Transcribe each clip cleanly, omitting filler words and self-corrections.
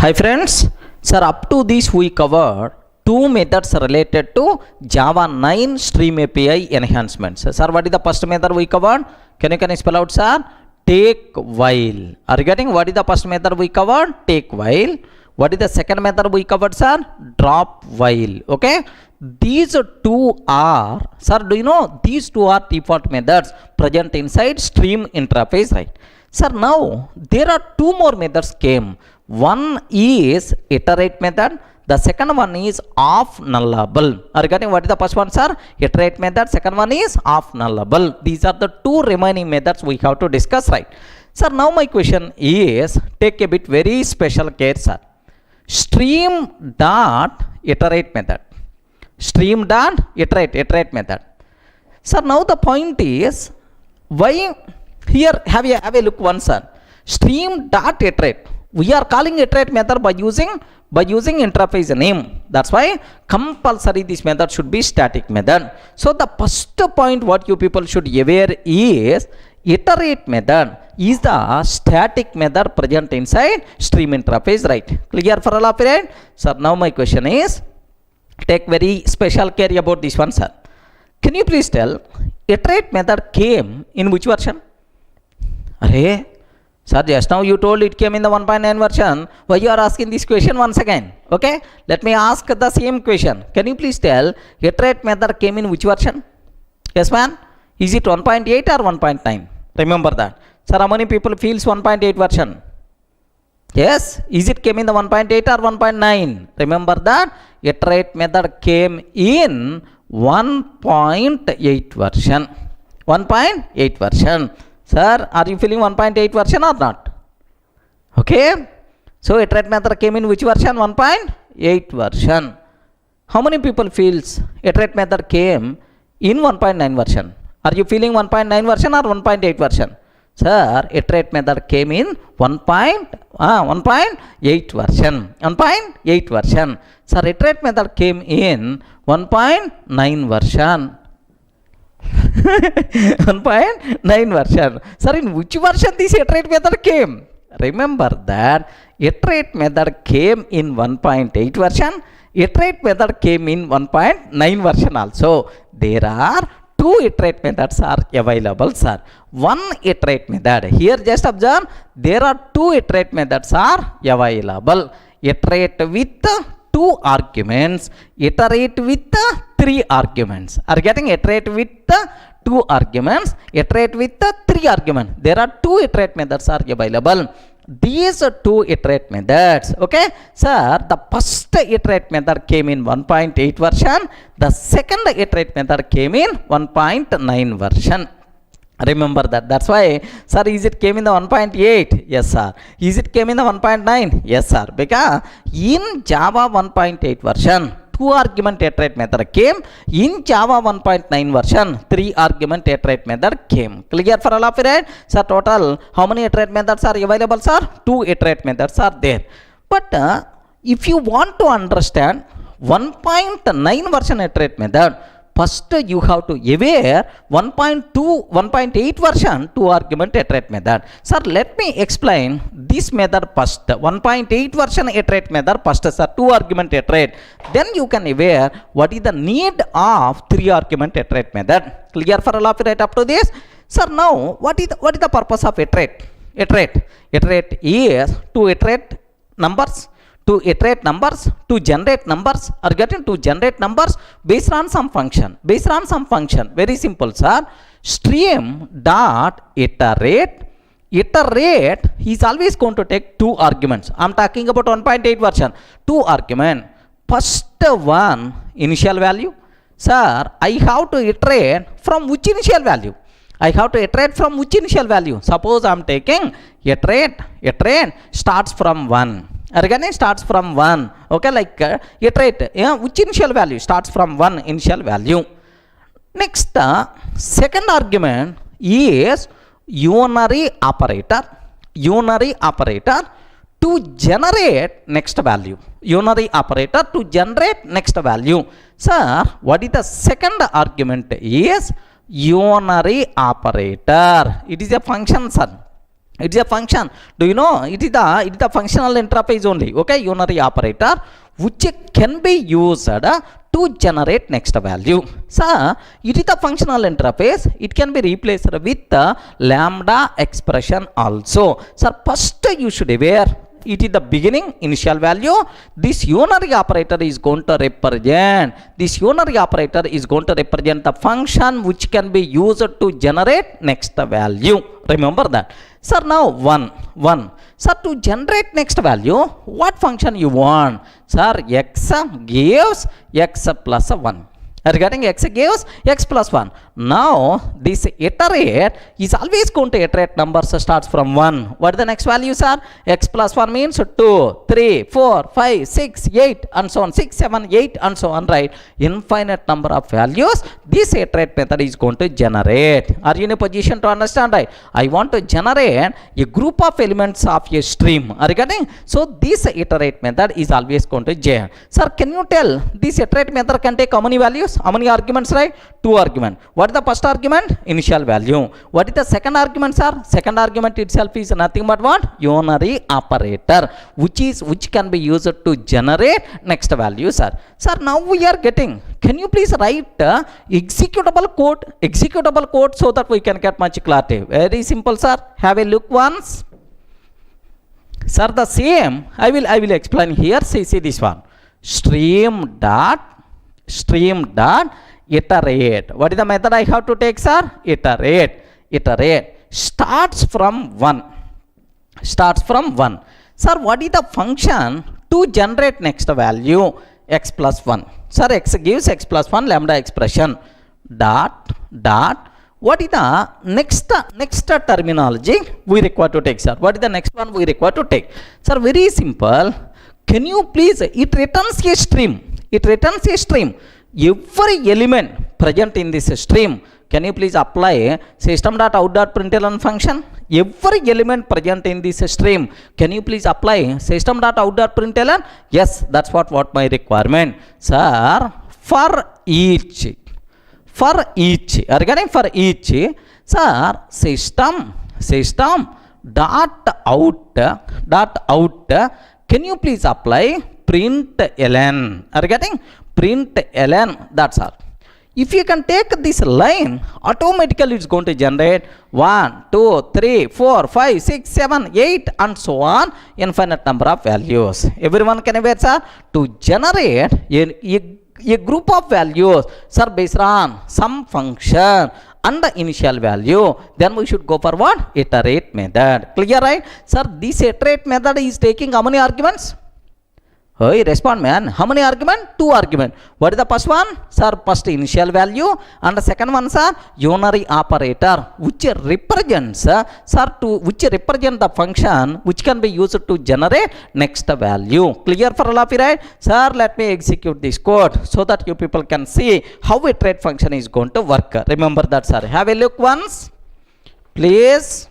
Hi friends, sir, up to this we covered two methods related to Java 9 Stream API enhancements. Sir, what is the first method we covered? Can you spell out, sir? Take while. Are you getting what is the first method we covered? Take while. What is the second method we covered, sir? Drop while. Okay. These two are, sir, do you know these two are default methods present inside Stream interface, right? Sir, now there are two more methods came. One is iterate method. The second one is off nullable. Are you getting what is the first one, sir? Iterate method. Second one is off nullable. These are the two remaining methods we have to discuss, right? Sir, now my question is, take a bit very special care, sir. Stream dot iterate method. Stream dot iterate method. Sir, now the point is, why here have a look once, sir. Stream dot iterate. We are calling iterate method by using interface name. That's why compulsory this method should be static method. So the first point what you people should aware is iterate method is the static method present inside Stream interface, right? Clear for all of it, right? Sir, now my question is, take very special care about this one, sir. Can you please tell iterate method came in which version? Arey, sir, just now you told it came in the 1.9 version. Why you are asking this question once again? Okay, let me ask the same question. Can you please tell iterate method came in which version? Yes, man. Is it 1.8 or 1.9? Remember that. Sir, how many people feels 1.8 version? Yes. Is it came in the 1.8 or 1.9? Remember that iterate method came in 1.8 version. 1.8 version. Sir, are you feeling 1.8 version or not? Okay. So iterate method came in which version? 1.8 version. How many people feels iterate method came in 1.9 version? Are you feeling 1.9 version or 1.8 version? Sir, iterate method came in 1.8 version. 1.8 version. Sir, iterate method came in 1.9 version. 1.9 version. Sir, in which version this iterate method came? Remember that iterate method came in 1.8 version. Iterate method came in 1.9 version also. There are two iterate methods are available, sir. One iterate method. Here just observe, there are two iterate methods are available. Iterate with two arguments, iterate with three arguments. Are getting iterate with two arguments, iterate with three arguments. There are two iterate methods are available. These two iterate methods, okay, sir, the first iterate method came in 1.8 version. The second iterate method came in 1.9 version. Remember that. That's why, sir, is it came in the 1.8? Yes, sir. Is it came in the 1.9? Yes, sir. Because in Java 1.8 version, two argument iterate method came. In Java 1.9 version, three argument iterate method came. Clear for all of it, right? Sir, total how many iterate methods are available, sir? Two iterate methods are there. But if you want to understand 1.9 version iterate method, first you have to aware 1.8 version two argument iterate method. Sir, let me explain this method first. 1.8 version iterate method first, sir, two argument iterate. Then you can aware what is the need of three argument iterate method. Clear for all of it right up to this? Sir, now what is the purpose of iterate? Iterate is to iterate numbers. To iterate numbers, to generate numbers, or getting to generate numbers based on some function. Based on some function. Very simple, sir. Stream dot iterate. Iterate is always going to take two arguments. I'm talking about 1.8 version. Two argument. First one, initial value. Sir, I have to iterate from which initial value? I have to iterate from which initial value? Suppose I'm taking iterate starts from 1. Again starts from 1. Okay, like iterate, which initial value? Starts from 1 initial value. Next, second argument is unary operator. Unary operator to generate next value. Unary operator to generate next value. Sir, what is the second argument is unary operator. It is a function, sir. It's a function. Do you know it is the functional interface only, okay, unary operator which can be used to generate next value. So it is the functional interface, it can be replaced with the lambda expression also. So first you should aware it is the beginning initial value. This unary operator is going to represent the function which can be used to generate next value. Remember that. Sir, now 1. Sir, to generate next value, what function you want? Sir, x gives x plus 1. Regarding x gives x plus 1. Now, this iterate is always going to iterate numbers starts from 1. What are the next values are? X plus 1 means 2, 3, 4, 5, 6, 8 and so on. 6, 7, 8 and so on, right? Infinite number of values this iterate method is going to generate. Are you in a position to understand, right? I want to generate a group of elements of a stream. Are you getting? So, this iterate method is always going to generate. Sir, can you tell this iterate method can take how many values? How many arguments, right? 2 arguments. What is the first argument? Initial value. What is the second argument, sir? Second argument itself is nothing but what? Unary operator, which can be used to generate next value, sir. Sir, now we are getting. Can you please write executable code so that we can get much clarity? Very simple, sir. Have a look once. Sir, the same. I will explain here. See this one. Stream dot iterate. What is the method I have to take, sir? Iterate. Starts from 1. Sir, what is the function to generate next value? X plus 1. Sir, x gives x plus 1 lambda expression. Dot. What is the next terminology we require to take, sir? What is the next one we require to take? Sir, very simple. Can you please, it returns a stream. Every element present in this stream, can you please apply system.out.println function? Every element present in this stream, can you please apply system.out.println? Yes, that's what my requirement. Sir, for each, regarding for each, sir, system dot out, can you please apply println? Are you getting? Println, that's all. If you can take this line, automatically it's going to generate 1, 2, 3, 4, 5, 6, 7, 8 and so on, infinite number of values. Everyone can aware, sir, to generate a group of values, sir, based on some function and the initial value, then we should go for what? Iterate method. Clear, right? Sir, this iterate method is taking how many arguments? Hey, respond, man. How many arguments? 2 arguments. What is the first one? Sir, first initial value. And the second one, sir, unary operator, which represents, which represent the function which can be used to generate next value. Clear for all of you, right? Sir, let me execute this code so that you people can see how iterate function is going to work. Remember that, sir. Have a look once. Please.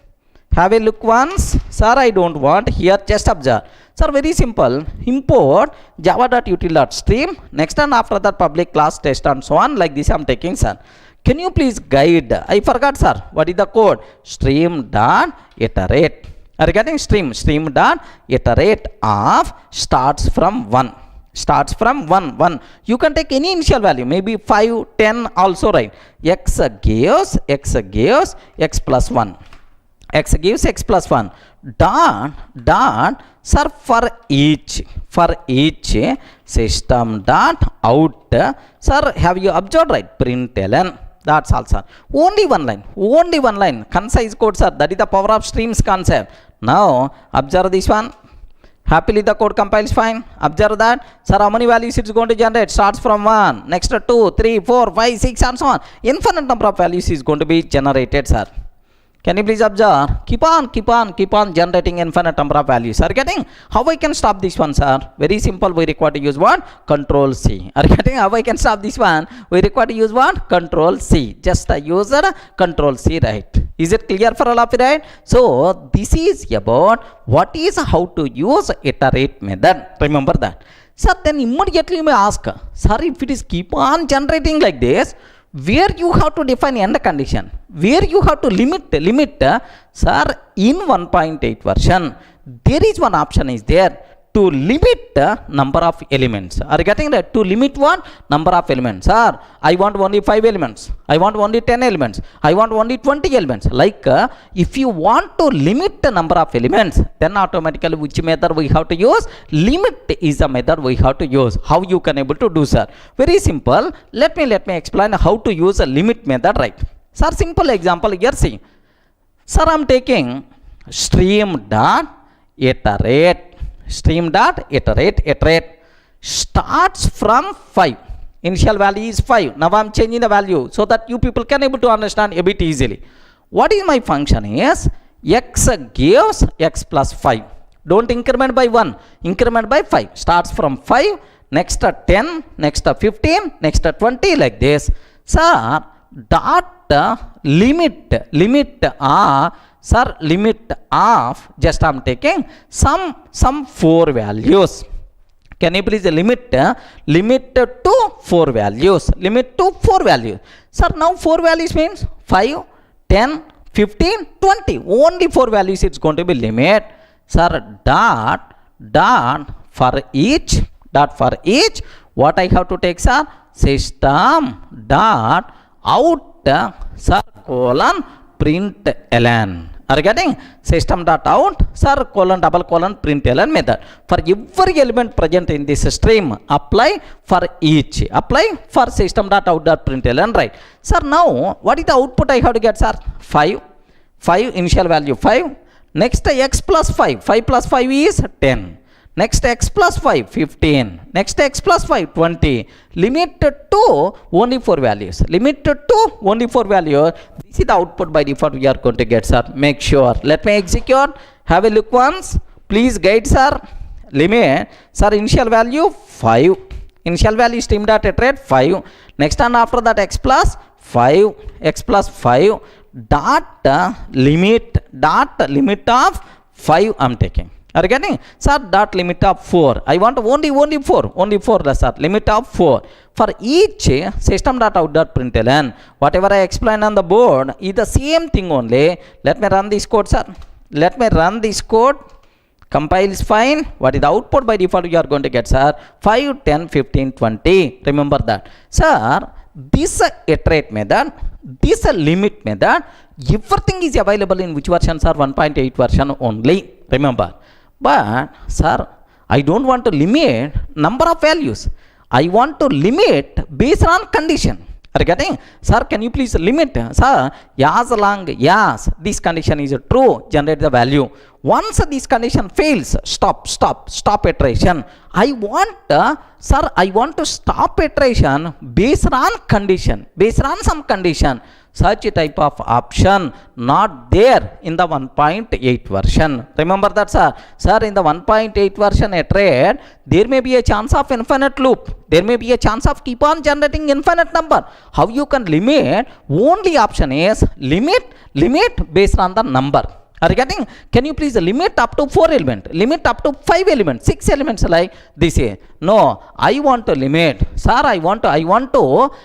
Have a look once. Sir, I don't want. Here, just observe. Sir, very simple. Import java.util.stream. Next and after that public class test and so on. Like this I am taking, sir. Can you please guide? I forgot, sir. What is the code? Stream.iterate. Are you getting stream? Stream.iterate of starts from 1. Starts from 1. You can take any initial value. Maybe 5, 10 also, right? X gives x plus 1. X gives x plus 1. Dot, sir, for each system dot out, sir, have you observed, right? Println. That's all, sir. Only one line. Concise code, sir. That is the power of streams concept. Now, observe this one. Happily the code compiles fine. Observe that. Sir, how many values it's going to generate? Starts from 1. Next 2, 3, 4, 5, 6 and so on. Infinite number of values is going to be generated, sir. Can you please observe? Keep on generating infinite number of values. Are you getting? How I can stop this one, sir? Very simple. We require to use what? Control C. Are you getting? How I can stop this one? We require to use what? Control C. Just a user Control C, right? Is it clear for all of you, right? So this is about what is how to use iterate method. Remember that. Sir, then immediately you may ask, sir, if it is keep on generating like this, where you have to define end condition, where you have to limit, sir, in 1.8 version, there is one option is there to limit the number of elements. Are you getting that? To limit what? Number of elements. Sir, I want only 5 elements. I want only 10 elements. I want only 20 elements. Like, if you want to limit the number of elements, then automatically which method we have to use? Limit is the method we have to use. How you can able to do, sir? Very simple. Let me explain how to use a limit method, right? Sir, simple example here, see. Sir, I am taking stream dot iterate starts from 5. Initial value is 5. Now I am changing the value so that you people can able to understand a bit easily. What is my function is x gives x plus 5. Don't increment by 1, increment by 5. Starts from 5, next 10, next 15, next 20, like this. Sir, dot limit of just I am taking some 4 values. Can you please limit to 4 values? Limit to 4 values. Sir, now 4 values means 5, 10, 15, 20. Only 4 values it's going to be limit. Sir, dot for each. What I have to take, sir? System dot out, sir, colon print ln. Are you getting? System dot out, sir, colon double colon print ln method. For every element present in this stream, apply for each. Apply for system dot out dot print ln, right? Sir, now what is the output I have to get, sir? 5 initial value 5. Next x plus 5. 5 plus 5 is 10. Next x plus 5, 15. Next x plus 5, 20. Limit to only 4 values. Limit to only 4 values. This is the output by default we are going to get, sir. Make sure. Let me execute. Have a look once. Please guide, sir. Limit. Sir, initial value 5. Initial value stream dot iterate 5. Next and after that x plus 5. X plus 5. Dot limit of 5 I am taking. Are you getting? Sir, dot limit of 4. I want only 4. Only 4, sir. Limit of 4. For each system dot out dot println, whatever I explain on the board is the same thing only. Let me run this code, sir. Let me run this code. Compile is fine. What is the output by default you are going to get, sir? 5, 10, 15, 20. Remember that. Sir, this iterate method, this limit method, everything is available in which version, sir? 1.8 version only. Remember. But, sir, I don't want to limit number of values. I want to limit based on condition. Are you getting? Sir, can you please limit? Sir, as long as this condition is true, generate the value. Once this condition fails, stop iteration. I want to stop iteration based on condition, based on some condition. Such a type of option not there in the 1.8 version. Remember that, sir. Sir, in the 1.8 version iterate, there may be a chance of infinite loop. There may be a chance of keep on generating infinite number. How you can limit? Only option is limit based on the number. Are you getting? Can you please limit up to 4 elements? Limit up to 5 elements, 6 elements like this here. No, I want to limit. Sir, I want to end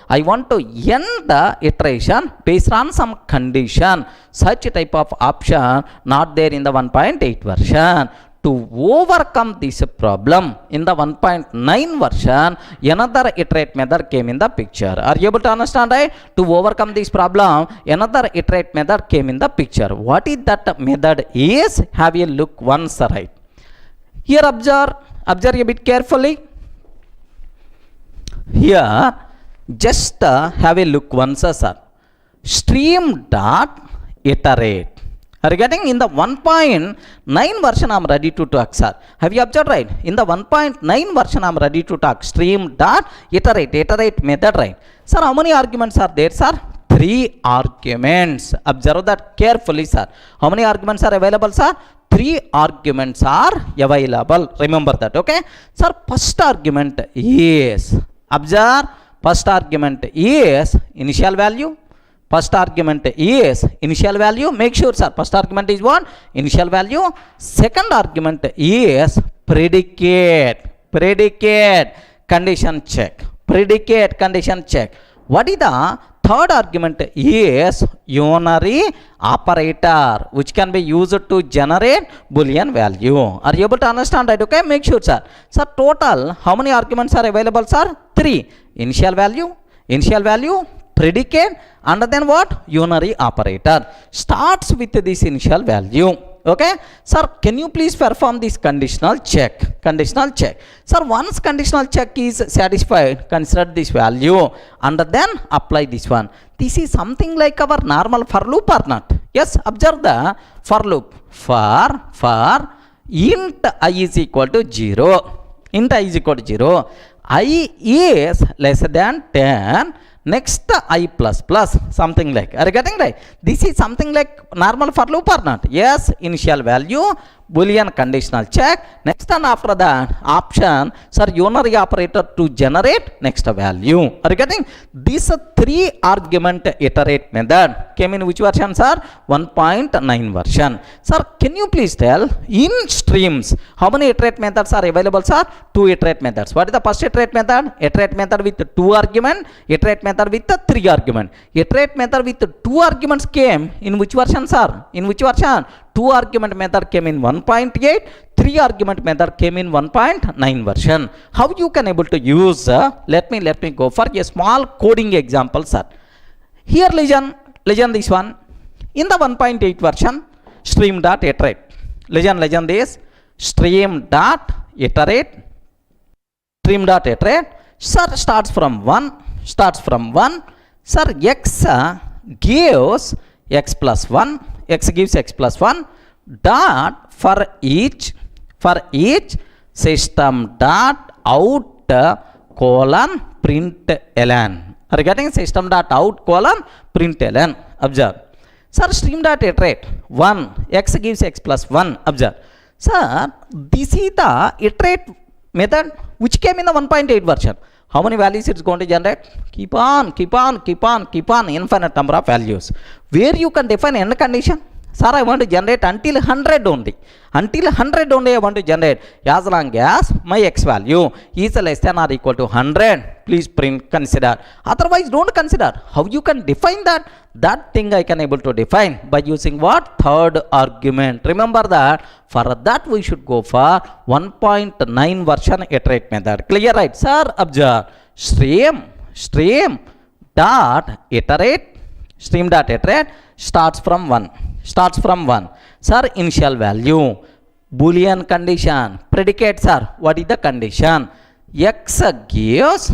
the iteration based on some condition. Such a type of option not there in the 1.8 version. To overcome this problem, in the 1.9 version, another iterate method came in the picture. Are you able to understand, right? To overcome this problem, another iterate method came in the picture. What is that method is? Have a look once, right? Here observe a bit carefully. Here, just have a look once, sir. Stream dot iterate. Are you getting? In the 1.9 version I am ready to talk, sir. Have you observed, right? In the 1.9 version I am ready to talk. Stream dot iterate method, right? Sir, how many arguments are there, sir? 3 arguments. Observe that carefully, sir. How many arguments are available, sir? 3 arguments are available. Remember that, okay? Sir, first argument is, observe, first argument is initial value. First argument is initial value. Make sure, sir, first argument is what? Initial value. Second argument is predicate. Condition check. What is the third argument is unary operator, which can be used to generate Boolean value. Are you able to understand that? Okay, make sure, sir. Sir, total how many arguments are available, sir? 3. Initial value, predicate, and then what? Unary operator. Starts with this initial value. Okay, sir, can you please perform this conditional check? Sir, once conditional check is satisfied, consider this value and then apply this one. This is something like our normal for loop or not? Yes, observe the for loop. For int I is equal to 0. I is less than 10. Next I plus something like. Are you getting right? This is something like normal for loop or not? Yes, initial value, Boolean conditional check. Next and after that option, sir, unary operator to generate next value. Are you getting? This 3 argument iterate method came in which version, sir? 1.9 version. Sir, can you please tell in streams how many iterate methods are available, sir? 2 iterate methods. What is the first iterate method? Iterate method with 2 argument, iterate method with 3 argument. Iterate method with 2 arguments came in which version, sir? In which version? 2 argument method came in 1.8, 3 argument method came in 1.9 version. How you can able to use? Let me go for a small coding example, sir. Here listen this one. In the 1.8 version, stream.iterate. Listen this. Stream.iterate. Sir, starts from 1. Sir, x gives x plus 1. X gives x plus 1. Dot for each system dot out colon print ln. Are you getting? System dot out colon print ln. Observe. Sir, stream dot iterate 1. X gives x plus 1. Observe. Sir, this is the iterate method which came in the 1.8 version. How many values it's going to generate? Keep on, infinite number of values. Where you can define end condition? Sir, I want to generate until 100 only. Until 100 only I want to generate. As long as my x value is less than or equal to 100, please print consider. Otherwise, don't consider. How you can define that? That thing I can able to define by using what? Third argument. Remember that. For that we should go for 1.9 version iterate method. Clear, right? Sir, observe. Stream dot iterate starts from 1. Sir, initial value, Boolean condition, predicate, sir. What is the condition? X gives,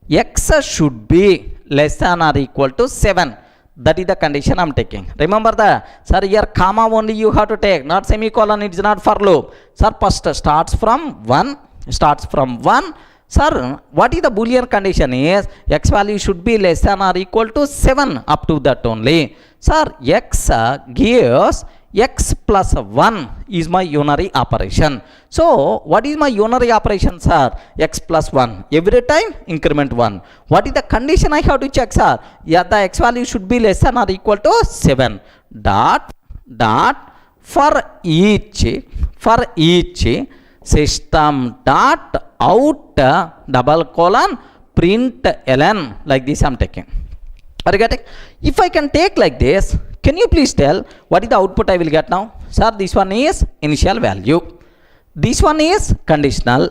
x should be less than or equal to 7. That is the condition I am taking. Remember that. Sir, here comma only you have to take, not semicolon, it is not for loop. Sir, first starts from 1. Sir, what is the Boolean condition is x value should be less than or equal to 7 up to that only. Sir, x gives x plus 1 is my unary operation. So, what is my unary operation, sir? X plus 1. Every time increment 1. What is the condition I have to check, sir? Yeah, the x value should be less than or equal to 7. Dot for each system dot out double colon print ln, like this I am taking. Are you getting? If I can take like this, can you please tell what is the output I will get now? Sir, this one is initial value. This one is conditional.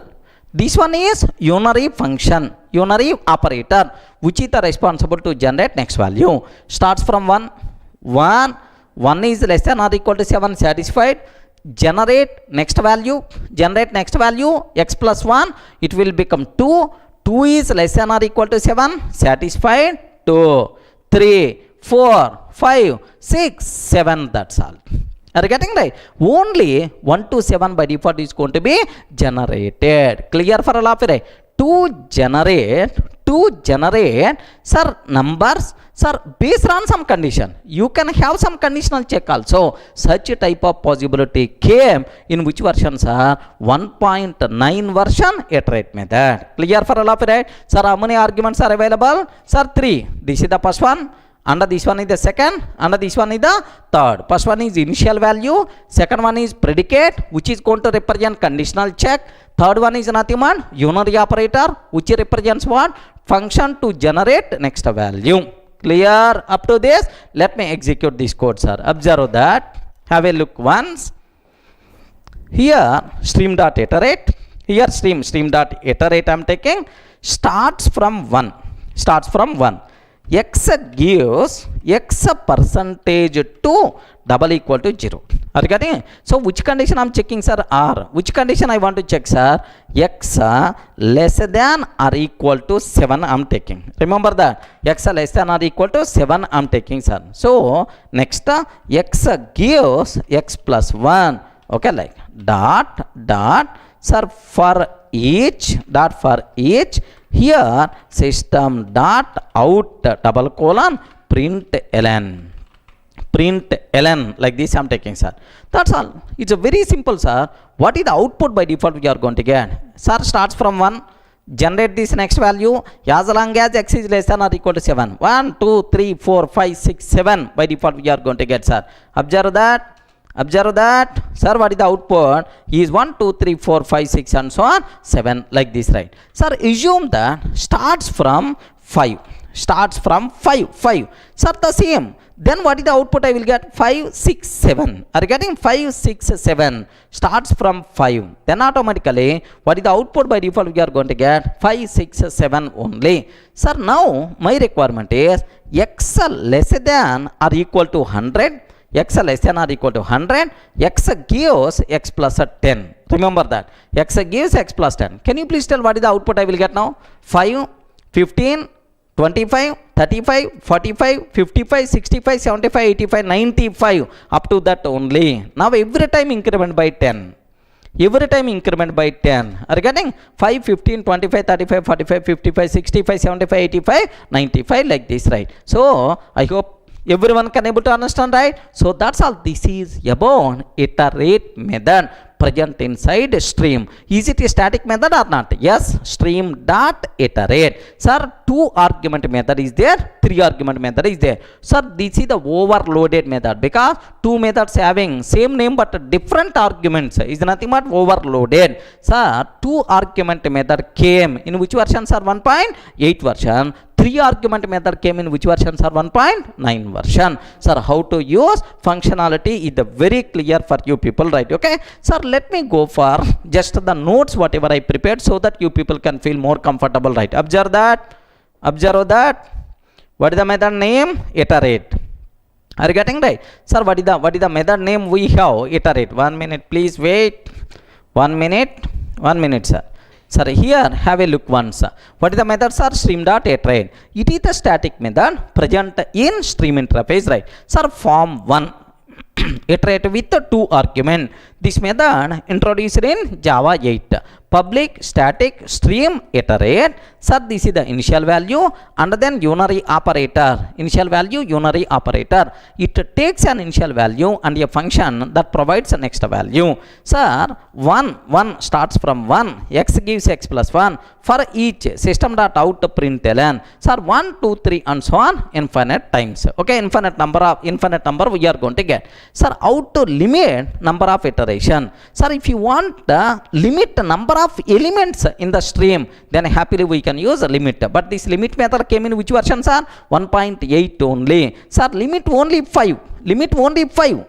This one is unary function, unary operator, which is the responsible to generate next value. Starts from 1. 1 is less than or equal to 7, satisfied. Generate next value, x plus 1, it will become 2. 2 is less than or equal to 7, satisfied. 2, 3, 4, 5, 6, 7, that's all. Are you getting right? Only 1 to 7 by default is going to be generated. Clear for all of you, right? To generate, sir, numbers, sir, based on some condition. You can have some conditional check also. Such a type of possibility came in which version, sir? 1.9 version iterate method. Clear for all of you, right? Sir, how many arguments are available? Sir, 3. This is the first one. Under this one is the second, under this one is the third. First one is initial value, second one is predicate, which is going to represent conditional check. Third one is nothing but unary operator, which represents what? Function to generate next value. Clear up to this? Let me execute this code, sir. Observe that. Have a look once. Here stream dot iterate. Here stream dot iterate I'm taking. Starts from 1. X gives X percentage to double equal to 0. Are you getting? So which condition I'm checking, sir? R. Which condition I want to check, sir? X less than or equal to 7 I'm taking. Remember that. X less than or equal to 7 I'm taking, sir. So next X gives X plus 1. Okay, like dot sir for each here system dot out double colon print ln like this I'm taking, sir. That's all. It's a very simple, sir. What is the output by default we are going to get? Sir, starts from 1. Generate this next value as long as X is less than or equal to 7. 1, 2, 3, 4, 5, 6, 7 by default we are going to get, sir. Observe that. Sir, what is the output? Is 1, 2, 3, 4, 5, 6 and so on 7 like this, right? Sir, assume that starts from 5. Sir, the same. Then what is the output I will get? 5, 6, 7. Are you getting? 5, 6, 7 starts from 5. Then automatically what is the output by default we are going to get? 5, 6, 7 only. Sir, now my requirement is X less than or equal to 100. X less than or equal to 100. X gives X plus 10. Remember that. X gives X plus 10. Can you please tell what is the output I will get now? 5, 15, 25, 35, 45, 55, 65, 75, 85, 95. Up to that only. Now every time increment by 10. Are you getting? 5, 15, 25, 35, 45, 55, 65, 75, 85, 95 like this, right? So I hope everyone can able to understand, right? So that's all. This is about iterate method present inside stream. Is it a static method or not? Yes, stream dot iterate. Sir, 2 argument method is there, 3 argument method is there. Sir, this is the overloaded method because 2 methods having same name but different arguments is nothing but overloaded. Sir, 2 argument method came in which version, sir? 1.8 version. 3 argument method came in which version, sir? 1.9 version. Sir, how to use functionality is very clear for you people, right? Okay, sir, let me go for just the notes whatever I prepared so that you people can feel more comfortable, right? Observe that. What is the method name? Iterate. Are you getting, right? Sir, what is the method name we have? Iterate. 1 minute, please wait. 1 minute, sir. Sir, here have a look once. What is the method, sir? Stream dot iterate. It is the static method present in stream interface, right? Sir, form 1 iterate with 2 argument. This method introduced in Java 8. Public static stream iterate. Sir, this is the initial value and then unary operator. Initial value unary operator. It takes an initial value and a function that provides a next value. Sir, 1 starts from 1. X gives X plus 1 for each system dot out print ln. Sir, 1, 2, 3 and so on infinite times. Okay, infinite number we are going to get. Sir, how to limit number of iteration? Sir, if you want the limit number of elements in the stream, then happily we can use a limit. But this limit method came in which version, sir? 1.8 only. Sir, limit only 5.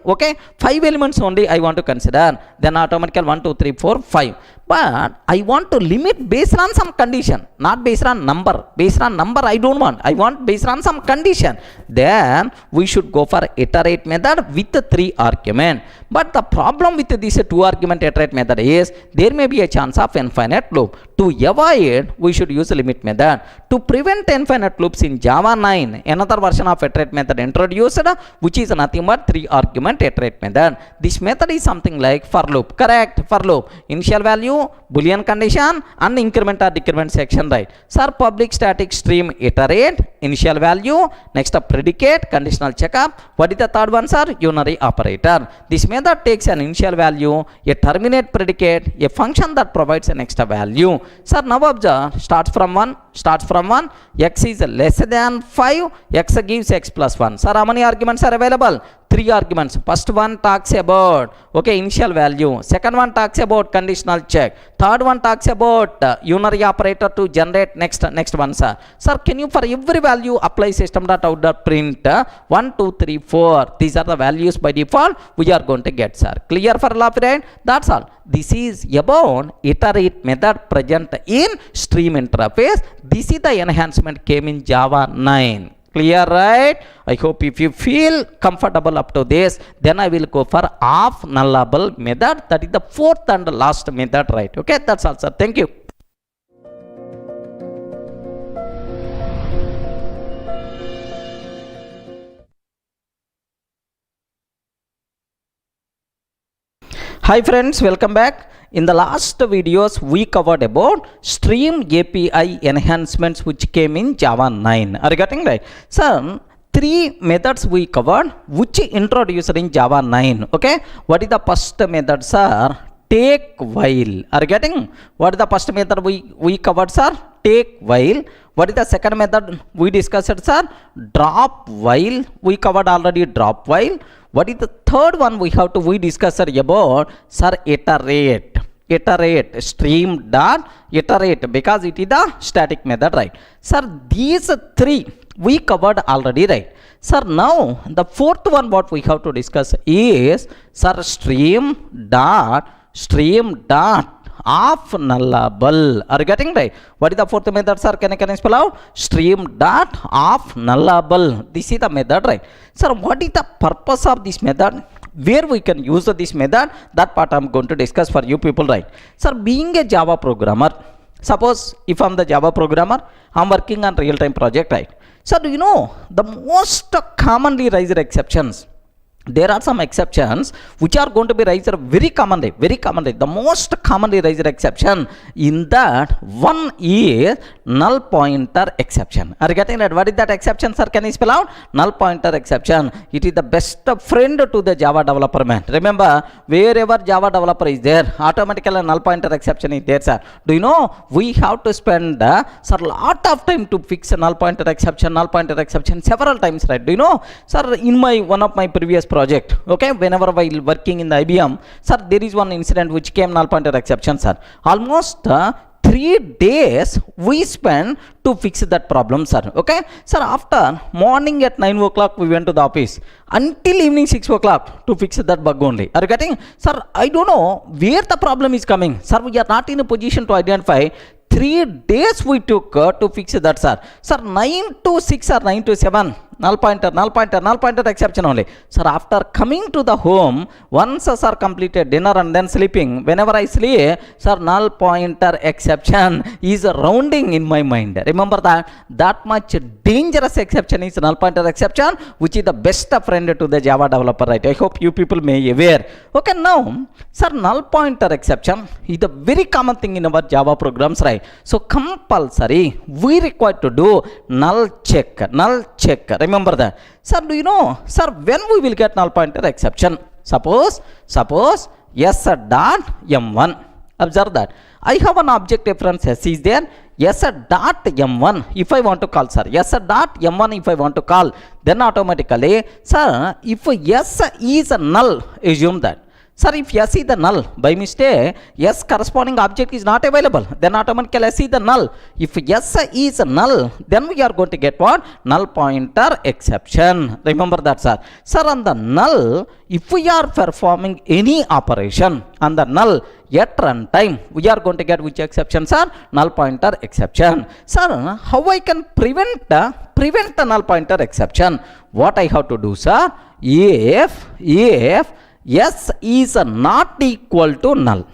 Okay, 5 elements only I want to consider. Then automatically 1, 2, 3, 4, 5. But I want to limit based on some condition, not based on number. Based on number I don't want. I want based on some condition. Then we should go for iterate method with 3 argument. But the problem with this 2 argument iterate method is there may be a chance of infinite loop. To avoid, we should use limit method. To prevent infinite loops in Java 9, another version of iterate method introduced, which is nothing but 3 argument iterate method. This method is something like for loop. Correct? For loop. Initial value, boolean condition and increment or decrement section, right? Sir, public static stream iterate, initial value, next a predicate, conditional checkup. What is the third one, sir? Unary operator. This method takes an initial value, a terminate predicate, a function that provides an extra value. Sir, now observe, starts from 1, X is less than 5, X gives X plus 1. Sir, how many arguments are available? three arguments. First one talks about initial value. Second one talks about conditional check. Third one talks about unary operator to generate next one, sir. Sir, can you for every value apply system.out.print 1, 2, 3, 4? These are the values by default we are going to get, sir. Clear for left, right? That's all. This is about iterate method present in stream interface. This is the enhancement came in Java 9. Clear, right? I hope if you feel comfortable up to this, then I will go for off nullable method. That is the fourth and last method, right? Okay, that's all, sir. Thank you. Hi friends, welcome back. In the last videos we covered about stream API enhancements which came in Java 9. Are you getting right? So three methods we covered which introduced in Java 9. Okay, what is the first method, sir? Take while. Are you getting? What is the first method we covered, sir? Take while. What is the second method we discussed, sir? Drop while. We covered already drop while. What is the third one we discussed about, sir? Iterate. Stream dot iterate, because it is the static method, right? Sir, these three we covered already, right? Sir, now the fourth one what we have to discuss is, sir, stream dot off nullable. Are you getting right? What is the fourth method, sir? Can I spell out? Stream dot off nullable. This is the method, right? Sir, what is the purpose of this method? Where we can use this method? That part I am going to discuss for you people, right? Sir, being a Java programmer, suppose if I am the Java programmer, I am working on real-time project, right? So do you know the most commonly raised exceptions? There are some exceptions which are going to be raised very commonly. The most commonly raised exception in that one is null pointer exception. Are you getting that? What is that exception, sir? Can you spell out? Null pointer exception. It is the best friend to the Java developer, man. Remember, wherever Java developer is there, automatically a null pointer exception is there, sir. Do you know we have to spend sir, lot of time to fix a null pointer exception several times, right? Do you know, sir, in one of my previous project, okay, whenever while working in the IBM, sir, there is one incident which came null pointer exception, sir. Almost 3 days we spent to fix that problem, sir. Okay, sir, after morning at 9 o'clock we went to the office until evening 6 o'clock to fix that bug only. Are you getting? Sir, I don't know where the problem is coming, sir. We are not in a position to identify. 3 days we took to fix that, sir. Sir, 9 to 6 or 9 to 7, null pointer exception only. Sir, after coming to the home, once sir completed dinner and then sleeping, whenever I sleep, sir, null pointer exception is rounding in my mind. Remember that much dangerous exception is null pointer exception, which is the best friend to the Java developer, right? I hope you people may be aware. Okay, now, sir, null pointer exception is the very common thing in our Java programs, right? So compulsory we require to do null check. Remember that, sir. Do you know, sir, when we will get null pointer exception? Suppose s dot m1. Observe that I have an object reference s is there. S dot m1 if I want to call, sir. S dot m1 if I want to call, then automatically, sir, if s is null, assume that. Sir, if S is the null, by mistake, S corresponding object is not available, then automatically S is the null. If S is null, then we are going to get what? Null pointer exception. Remember that, sir. Sir, on the null, if we are performing any operation on the null at runtime, we are going to get which exception, sir? Null pointer exception. Sir, how I can prevent the null pointer exception? What I have to do, sir? If S is not equal to null.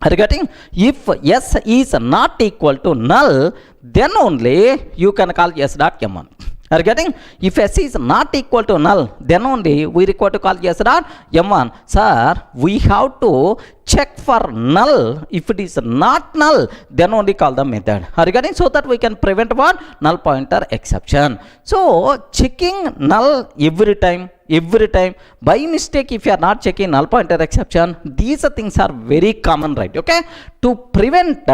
Are you getting? If S is not equal to null, then only you can call S dot m1. Are you getting? If S is not equal to null, then only we require to call S dot m1. Sir, we have to check for null. If it is not null, then only call the method. Are you getting? So that we can prevent what? Null pointer exception. So checking null every time every time. By mistake, if you are not checking null pointer exception, these things are very common, right? Okay, to prevent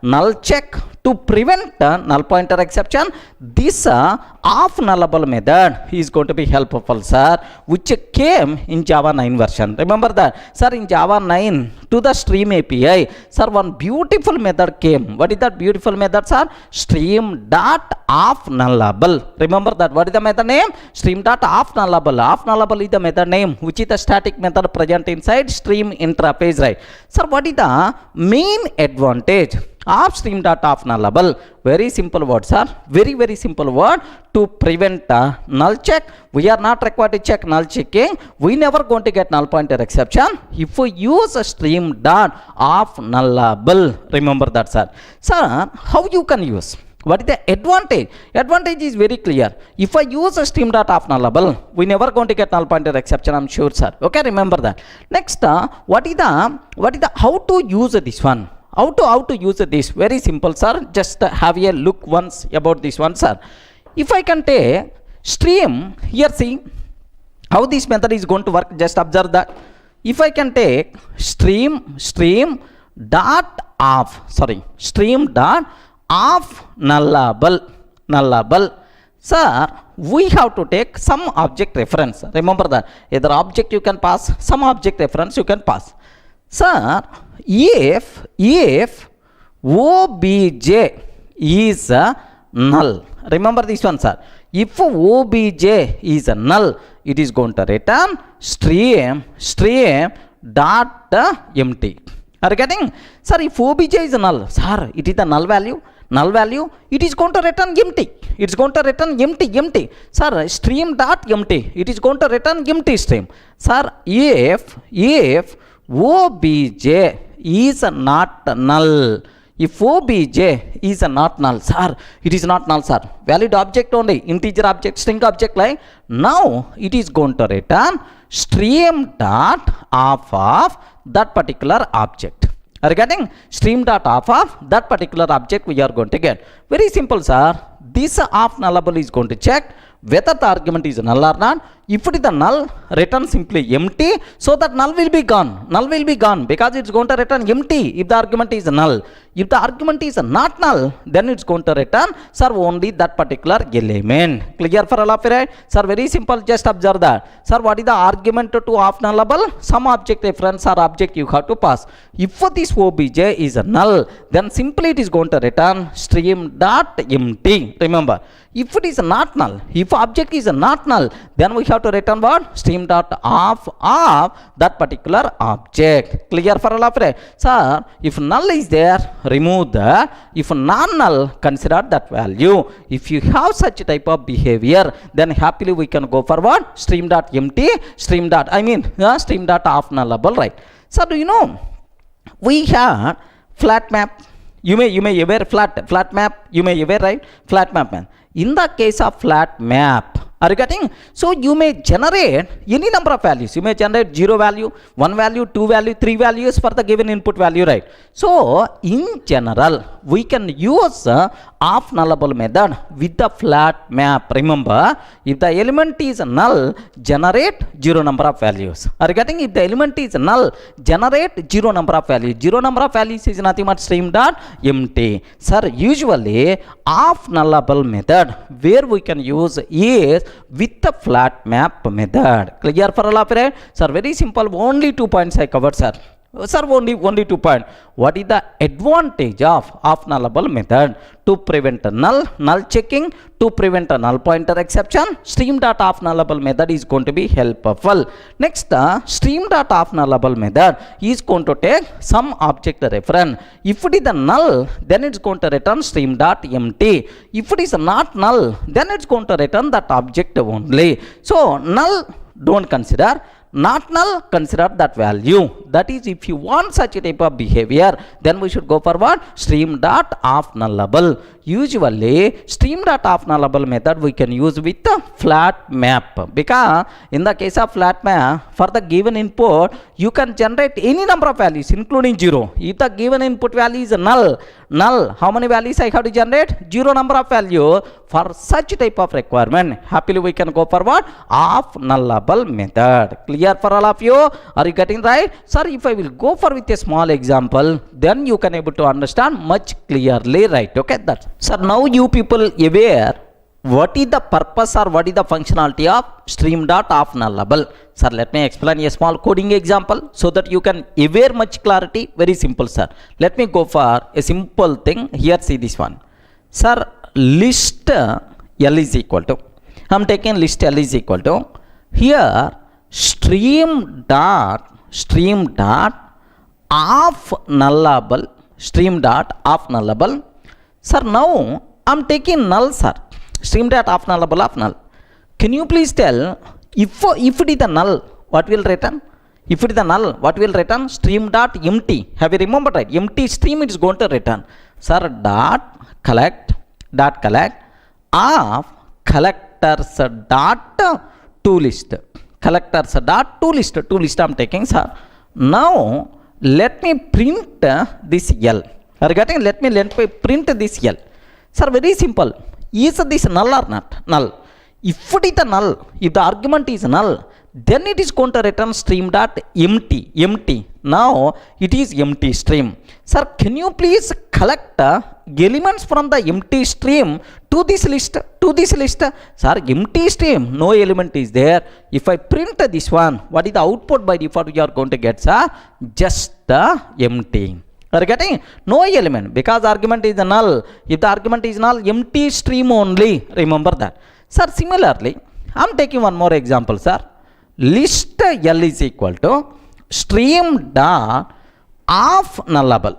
null check, to prevent null pointer exception, this off nullable method is going to be helpful, sir, which came in Java 9 version. Remember that, sir, in Java 9 to the stream API, sir, one beautiful method came. What is that beautiful method, sir? Stream dot off nullable. Remember that. What is the method name? Stream dot off nullable. Off nullable is the method name, which is the static method present inside stream interface, right? Sir, what is the main advantage of stream dot off nullable? Very simple word, sir. Very simple word. To prevent null check, we are not required to check null checking. We never going to get null pointer exception if we use a stream dot off nullable. Remember that, sir. Sir, how you can use? What is the advantage? Advantage is very clear. If I use a stream dot off nullable, we never going to get null pointer exception, I'm sure, sir. Okay, remember that. Next, what is the how to use this one? How to use this? Very simple, sir. Just have a look once about this one, sir. If I can take stream, here see how this method is going to work. Just observe that. If I can take stream dot off nullable, sir, we have to take some object reference. Remember that either object you can pass, some object reference you can pass. Sir, if obj is null, remember this one, sir. If obj is null, it is going to return stream dot empty. Are you getting? Sir, if obj is null, sir, it is the null value, it is going to return empty. It's going to return empty. Sir, stream dot empty, it is going to return empty stream. Sir, if obj is not null, if obj is not null, sir, it is not null, sir. Valid object only, integer object, string object, like now it is going to return stream dot off of that particular object. Are you getting? Stream dot off of that particular object we are going to get. Very simple, sir. This off nullable is going to check whether the argument is null or not. If it is the null, return simply empty, so that null will be gone. Null will be gone because it's going to return empty if the argument is null. If the argument is not null, then it's going to return, sir, only that particular element. Clear for all of you, right? Sir, very simple. Just observe that. Sir, what is the argument to off nullable? Some object reference or object you have to pass. If this obj is null, then simply it is going to return stream dot empty. Remember, if it is not null, if object is not null, then we have to return what? Stream dot off of that particular object. Clear for all of you? Sir, if null is there, remove that. If non-null, consider that value. If you have such type of behavior, then happily we can go forward. Stream dot empty, stream dot off nullable, right? So do you know we have flat map? You may aware flat map. You may aware, right? Flat map, man. In the case of flat map, are you getting? So you may generate any number of values. You may generate 0 value, 1 value, 2 value, 3 values for the given input value, right? So in general, we can use off nullable method with the flat map. Remember, if the element is null, generate 0 number of values. Are you getting? If the element is null, generate 0 number of values. 0 number of values is nothing but stream dot empty. Sir, usually off nullable method where we can use is with the flat map method. Clear for all of you? Sir, very simple. Only 2 points I covered, sir. Sir, only 2 points. What is the advantage of off nullable method? To prevent null checking, to prevent a null pointer exception, stream dot off nullable method is going to be helpful. Next, stream dot off nullable method is going to take some object reference. If it is the null, then it's going to return stream dot empty. If it is not null, then it's going to return that object only. So null don't consider. Not null, consider that value. That is, if you want such a type of behavior, then we should go for what? Stream dot off nullable. usually stream dot of nullable method we can use with the flat map, because in the case of flat map, for the given input you can generate any number of values including 0. If the given input value is null, how many values I have to generate? 0 number of value. For such type of requirement, happily we can go for what? Of nullable method. Clear for all of you? Are you getting right? Sir, if I will go for with a small example, then you can able to understand much clearly, right? Okay, that's. Sir, now you people aware what is the purpose or what is the functionality of stream dot of nullable? Sir, let me explain a small coding example so that you can aware much clarity. Very simple, sir. Let me go for a simple thing. Here, see this one. Sir, list L is equal to, I'm taking list L is equal to, here stream dot of nullable, stream dot of nullable. Sir, now I'm taking null, sir. Stream dot of nullable of null. Can you please tell if it is the null, what will return? If it is the null, what will return? Stream dot empty. Have you remembered, right? Empty stream it is going to return. Sir, dot collect of collectors dot to list. Collectors dot to list. To list I'm taking, sir. Now let me print this L. Are you getting? Let me print this L. Sir, very simple. Is this null or not? Null. If it is the null, if the argument is null, then it is going to return stream dot empty. Now it is empty stream. Sir, can you please collect elements from the empty stream to this list? Sir, empty stream, no element is there. If I print this one, what is the output by default you are going to get, sir? Just the empty. Are you getting? No element, because argument is null. If the argument is null, empty stream only. Remember that. Sir, similarly, I am taking one more example, sir. List L is equal to stream dot of nullable.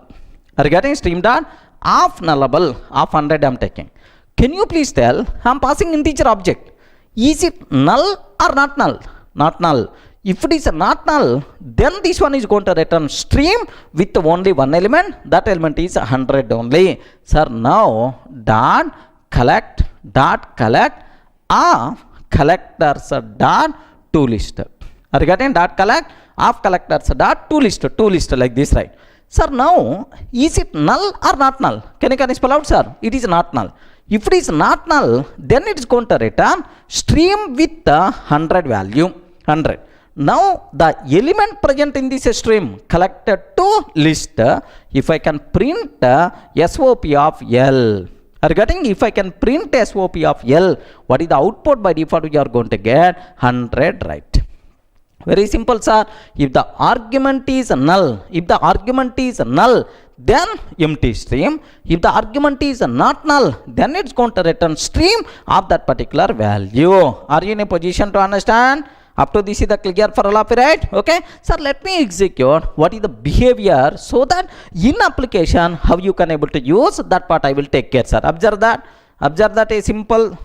Are you getting? Stream dot of nullable of 100 I am taking. Can you please tell, I am passing integer object. Is it null or not null? Not null. If it is not null, then this one is going to return stream with only one element. That element is 100 only. Sir, now dot collect of collectors dot to list. Are you getting? Dot collect of collectors dot to list like this, right? Sir, now is it null or not null? Can you spell out, sir? It is not null. If it is not null, then it is going to return stream with the 100 value. 100. Now the element present in this stream collected to list, if I can print SOP of L. Are you getting? If I can print SOP of L, what is the output by default you are going to get? 100, right? Very simple, sir. If the argument is null, then empty stream. If the argument is not null, then it's going to return stream of that particular value. Are you in a position to understand? Up to this is the clear for all of you, right? Okay. Sir, let me execute what is the behavior so that in application how you can able to use that part I will take care, sir. Observe that a simple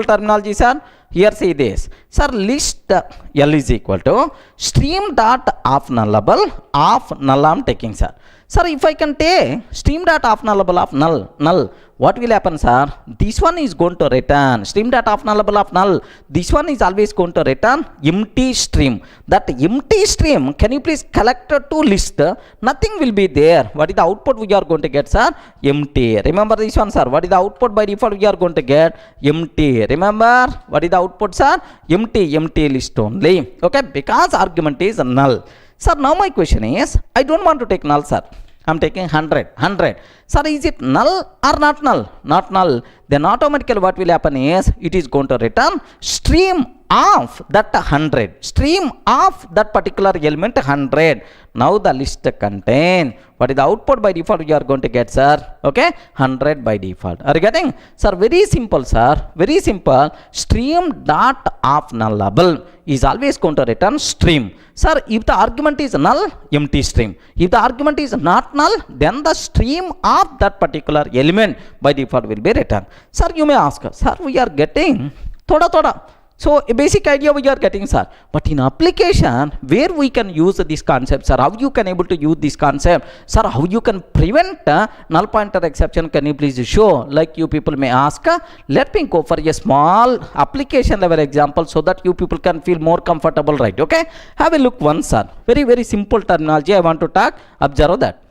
terminology, sir. Here see this. Sir, list L is equal to stream dot of nullable of null I am taking, sir. Sir, if I can take stream dot of nullable of null, what will happen, sir? This one is going to return stream dot of nullable of null. This one is always going to return empty stream. That empty stream, can you please collect to list? Nothing will be there. What is the output we are going to get, sir? Empty. Remember this one, sir. What is the output by default we are going to get? Empty. Remember what is the output, sir? Empty list only. Okay, because argument is null. Sir, now my question is, I don't want to take null, sir. I am taking 100. Sir, is it null or not null? Not null. Then automatically what will happen is, it is going to return stream of that 100. Stream of that particular element 100. Now the list contain, what is the output by default you are going to get, sir? Okay, 100 by default. Are you getting? Sir, very simple, sir. Very simple. Stream dot of nullable is always going to return stream. Sir, if the argument is null, empty stream. If the argument is not null, then the stream of that particular element by default will be returned. Sir, you may ask, sir, we are getting thoda So a basic idea we are getting, sir. But in application, where we can use this concept, sir, how you can able to use this concept, sir, how you can prevent null pointer exception, can you please show? Like you people may ask, let me go for a small application level example so that you people can feel more comfortable, right? Okay, have a look once, sir. Very, very simple terminology I want to talk. Observe that.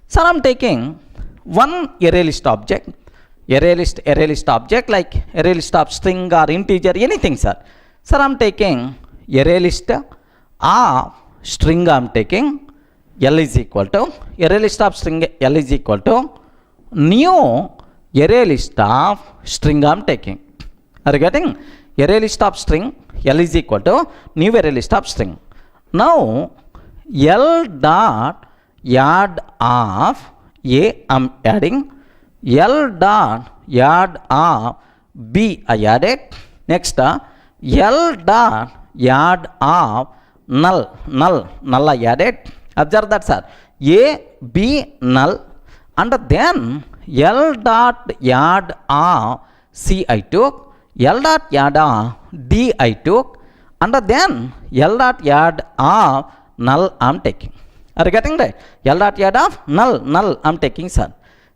Sir, I'm taking one array list object. Array list object like array list of string or integer, anything, sir. Sir, I'm taking array list of string, I'm taking L is equal to array list of string L is equal to new array list of string I'm taking. Are you getting? Array list of string L is equal to new array list of string. Now L dot add of A I'm adding, L dot add of B I added. Next L dot add of null I added. Observe that, sir. A B null, and then L dot add of C I took, L dot add of D I took, and then L dot add of null I'm taking. Are you getting right? L dot add of null I'm taking, sir.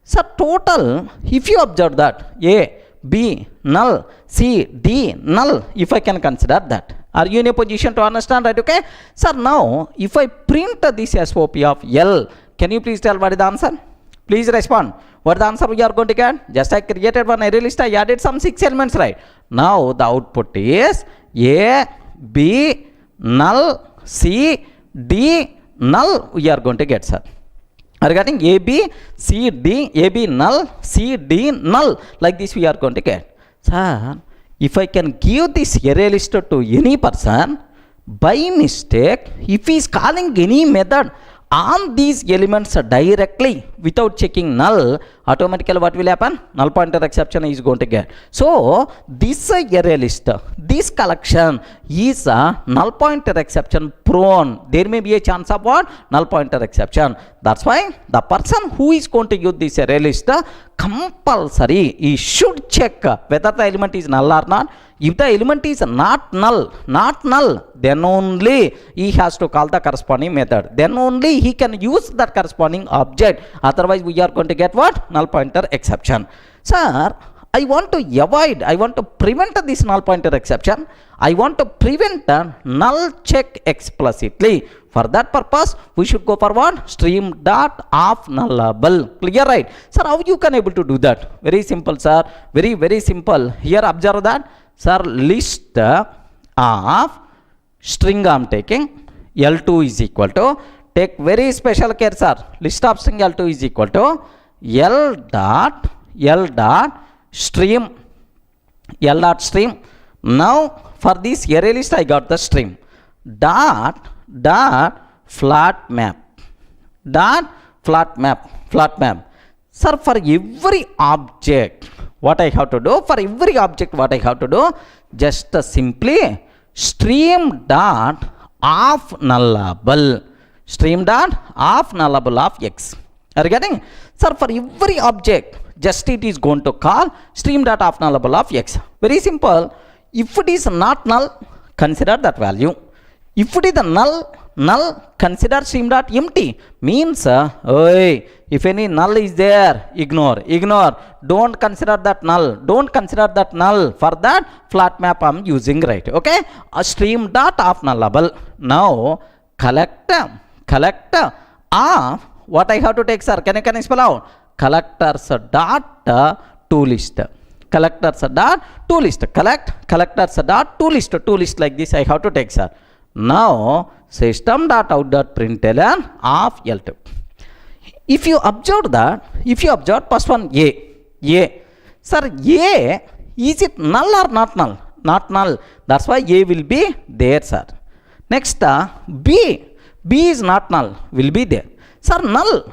So total, if you observe that A, B, null, C, D, null, if I can consider that. Are you in a position to understand, right? Okay. Sir, now if I print this SOP of L, can you please tell what is the answer? Please respond. What is the answer we are going to get? Just I created one array list, I added some 6 elements, right? Now the output is A, B, null, C, D, null we are going to get, sir. Are you getting? A, B, C, D, A, B, null, C, D, null. Like this we are going to get. Sir, if I can give this array list to any person, by mistake, if he is calling any method on these elements directly without checking null, automatically what will happen? Null pointer exception is going to get. So this array list, this collection is a null pointer exception prone. There may be a chance of what? Null pointer exception. That's why the person who is going to use this array list, compulsory he should check whether the element is null or not. If the element is not null, then only he has to call the corresponding method. Then only he can use that corresponding object. Otherwise we are going to get what? Null pointer exception. Sir, I want to prevent this null pointer exception. I want to prevent null check explicitly. For that purpose, we should go for what? Stream dot of nullable. Clear, right? Sir, how you can able to do that? Very simple, sir. Very, very simple. Here observe that. Sir, list of string I am taking. L2 is equal to, take very special care, sir. List of string L2 is equal to L dot stream. Now for this array list I got the stream. Dot flat map. Sir, for every object, what I have to do? For every object, what I have to do? Just simply stream dot of nullable. Stream dot of nullable of X. Are you getting? Sir, for every object, just it is going to call stream dot of nullable of X. Very simple. If it is not null, consider that value. If it is null, consider stream dot empty. Means, if any null is there, ignore. Don't consider that null. For that, flat map I am using, right? Okay? A stream dot of nullable. Now, collect of what I have to take, sir? Can you spell out? Collectors dot to list. Collectors dot to list. Collectors dot to list like this I have to take, sir. Now system dot out dot println of L2. If you observe first one A. Sir, A, is it null or not null? Not null. That's why A will be there, sir. Next B is not null, will be there. Sir, null.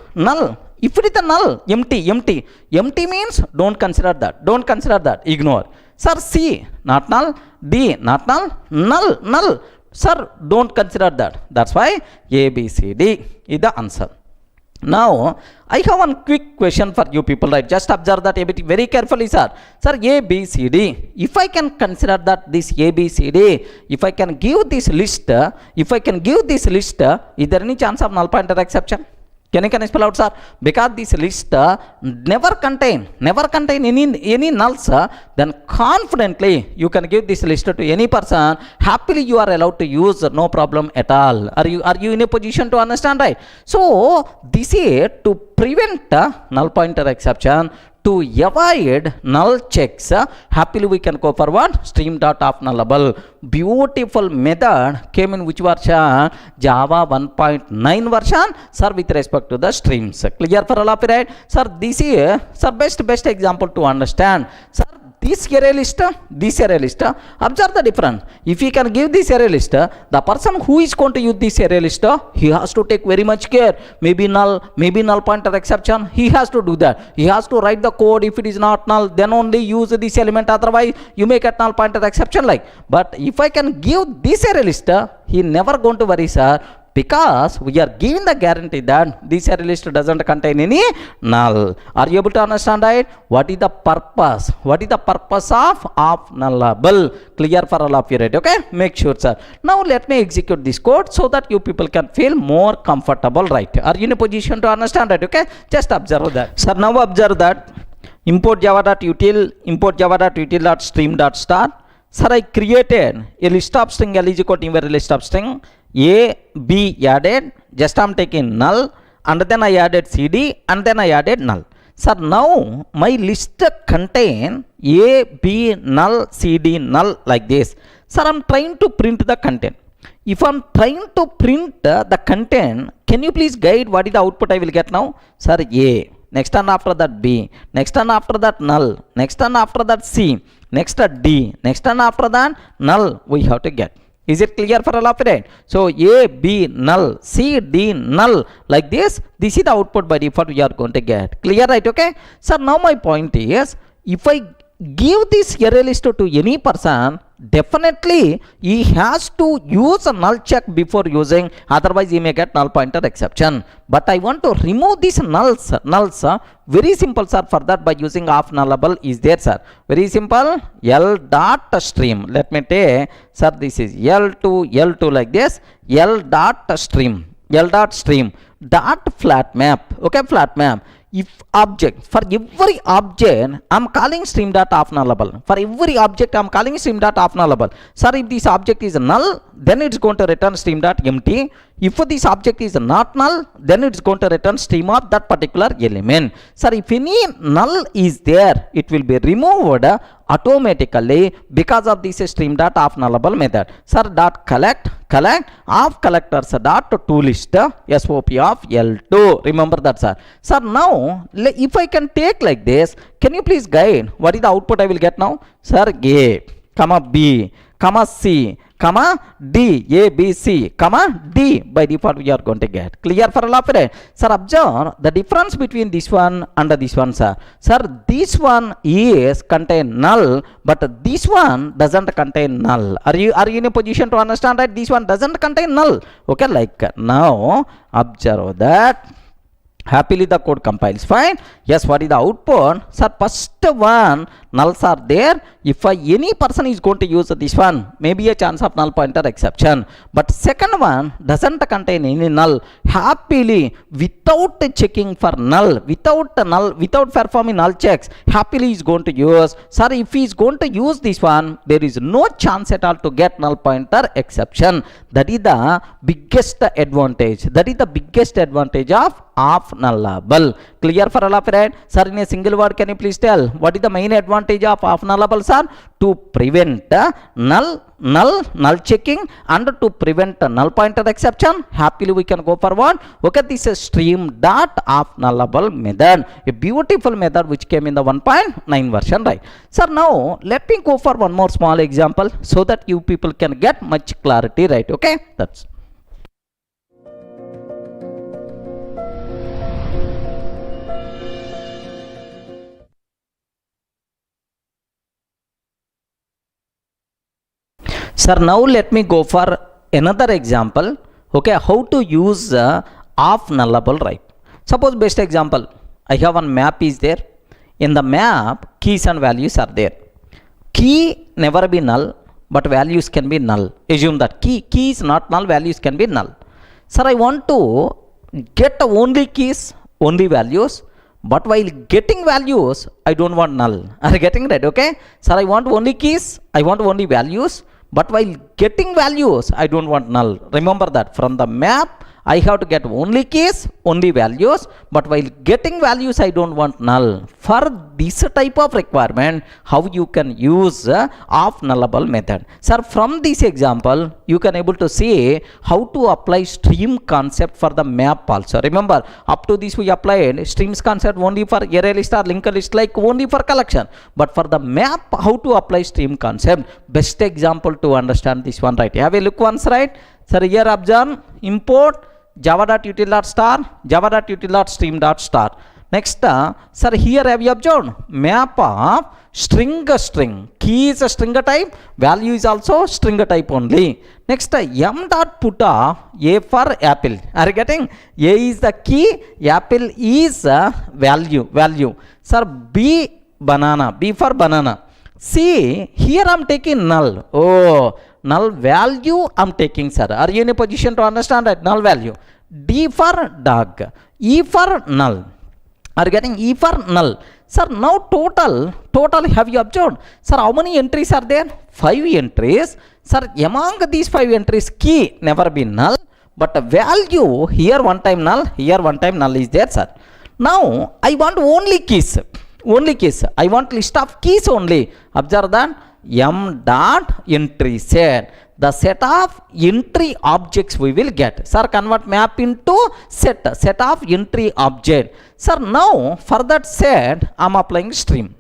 If it is a null, empty means don't consider that, ignore. Sir, C, not null, D, not null. Sir, don't consider that. That's why A, B, C, D is the answer. Now, I have one quick question for you people, right? Just observe that a bit very carefully, sir. Sir, A, B, C, D. If I can consider that this A, B, C, D, if I can give this list, is there any chance of null pointer exception? Can you spell out, sir? Because this list never contain any nulls, then confidently you can give this list to any person. Happily you are allowed to use, no problem at all. Are you in a position to understand, right? So this is to prevent null pointer exception. To avoid null checks, happily we can go for what? Stream dot of nullable. Beautiful method came in which version? Java 1.9 version, sir, with respect to the streams. Clear for all of you, right? Sir, this is sir best example to understand. Sir, this array list, observe the difference. If he can give this array list, the person who is going to use this array list, he has to take very much care. Maybe null pointer exception, he has to do that. He has to write the code. If it is not null, then only use this element, otherwise you may get null pointer exception like. But if I can give this array list, he never going to worry, sir, because we are giving the guarantee that this array list doesn't contain any null. Are you able to understand, right? What is the purpose? What is the purpose of nullable? Clear for all of you, right? Okay, make sure, sir. Now let me execute this code so that you people can feel more comfortable, right? Are you in a position to understand, right? Okay, just observe that. Sir, now observe that import java.util.stream.start. Sir, I created a list of string. L is equal to list of string. A, B added, just I'm taking null, and then I added CD, and then I added null. Sir, now my list contain A, B, null, CD, null like this. Sir, I'm trying to print the content. If I'm trying to print the content, can you please guide what is the output I will get now? Sir, A. Next and after that B. Next and after that null. Next and after that C. Next D. Next and after that null we have to get. Is it clear for all of you, right? So A, B, null, C, D, null, like this. This is the output by default we are going to get. Clear, right? Okay. So now my point is, if I give this array list to any person, definitely he has to use a null check before using, otherwise he may get null pointer exception. But I want to remove these nulls, very simple, sir. For that, by using of nullable is there, sir. Very simple. L dot stream. Let me take, sir, this is L2 like this. L dot stream dot flat map. Okay, flat map. If object, for every object I'm calling stream dot of nullable. For every object I'm calling stream dot of nullable. Sir, if this object is null, then it's going to return stream dot empty. If this object is not null, then it's going to return stream of that particular element. Sir, if any null is there, it will be removed automatically because of this stream dot of nullable method. Sir, dot collect of collectors dot to list SOP of L2. Remember that, sir. Sir, now if I can take like this, can you please guide what is the output I will get now? Sir, A, comma B, comma C, comma D, A, B, C, comma D, by default we are going to get. Clear for all of it? Sir, observe the difference between this one and this one, sir. Sir, this one is contain null, but this one doesn't contain null. Are you in a position to understand that this one doesn't contain null? Okay, like now observe that. Happily the code compiles fine. Yes, what is the output? Sir, first one nulls are there. If any person is going to use this one, maybe a chance of null pointer exception. But second one doesn't contain any null. Happily, without checking for null, without performing null checks, happily is going to use. Sir, if he is going to use this one, there is no chance at all to get null pointer exception. That is the biggest advantage. That is the biggest advantage of nullable. Clear for all of you, right? Sir, in a single word, can you please tell what is the main advantage of nullable, sir? To prevent null checking and to prevent null pointer exception. Happily we can go forward. Okay, this is stream dot of nullable method, a beautiful method which came in the 1.9 version, right? Sir, now let me go for one more small example so that you people can get much clarity, right? Okay, that's. Sir, now let me go for another example. Okay, how to use of nullable, right? Suppose best example, I have one map is there. In the map, keys and values are there. Key never be null, but values can be null. Assume that key is not null, values can be null. Sir, I want to get only keys, only values, but while getting values, I don't want null. Are you getting that? Okay. Sir, I want only keys, I want only values, but while getting values, I don't want null. Remember that from the map, I have to get only keys, only values, but while getting values, I don't want null. For this type of requirement, how you can use off nullable method. Sir, from this example, you can able to see how to apply stream concept for the map also. Remember, up to this we applied streams concept only for array list or linked list, like only for collection. But for the map, how to apply stream concept, best example to understand this one, right? Have a look once, right? Sir, here observe, import java.util.star, java.util.stream.star. Next, sir, here have you observed map of string, key is a string type, value is also string type only. Next, m.put a for apple. Are you getting? A is the key, apple is value. Sir, b for banana. See, here I am taking null. Oh, null value I am taking, sir. Are you in a position to understand that? Null value. D for dog. E for null. Are you getting? E for null. Sir, now total have you observed? Sir, how many entries are there? 5 entries. Sir, among these 5 entries, key never be null, but value here one time null, here one time null is there, sir. Now, I want only keys. Only keys. I want list of keys only. Observe that m dot entry set. The set of entry objects we will get. Sir, convert map into set of entry object. Sir, now for that set, I am applying stream.